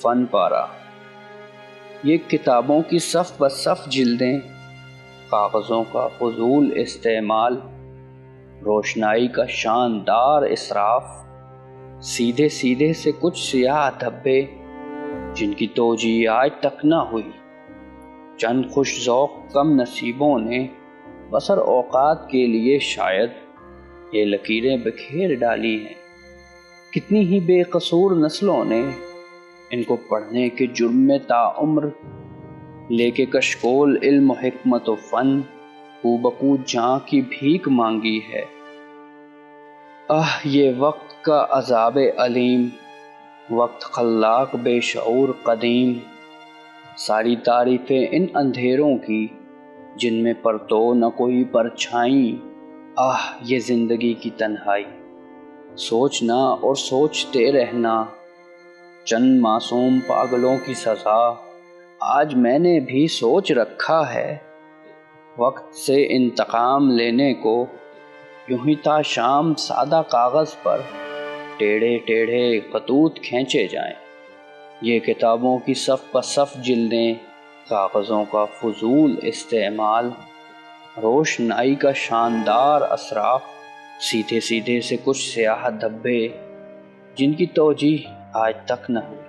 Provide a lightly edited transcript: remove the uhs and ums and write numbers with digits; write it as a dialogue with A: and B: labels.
A: فن پارہ۔ یہ کتابوں کی صف بہ صف جلدیں، کاغذوں کا فضول استعمال، روشنائی کا شاندار اسراف، سیدھے سیدھے سے کچھ سیاہ دھبے جن کی توجیہ آج تک نہ ہوئی۔ چند خوش ذوق کم نصیبوں نے بسر اوقات کے لیے شاید یہ لکیریں بکھیر ڈالی ہیں۔ کتنی ہی بے قصور نسلوں نے ان کو پڑھنے کے جرم میں تعمر لے کے کشکول علم و حکمت و فن کو بکو جاں کی بھیک مانگی ہے۔ یہ وقت کا عذاب علیم، وقت خلاق بے شعور قدیم، ساری تعریفیں ان اندھیروں کی جن میں پرتو نہ کوئی پرچھائیں۔ یہ زندگی کی تنہائی، سوچنا اور سوچتے رہنا، چند معصوم پاگلوں کی سزا آج میں نے بھی سوچ رکھا ہے۔ وقت سے انتقام لینے کو یوں ہی تا شام سادہ کاغذ پر ٹیڑھے ٹیڑھے خطوط کھینچے جائیں۔ یہ کتابوں کی صف بہ صف جلدیں، کاغذوں کا فضول استعمال، روشنائی کا شاندار اسراف، سیدھے سیدھے سے کچھ سیاہ دھبے جن کی توجیہ آج تک نہ ہوئی۔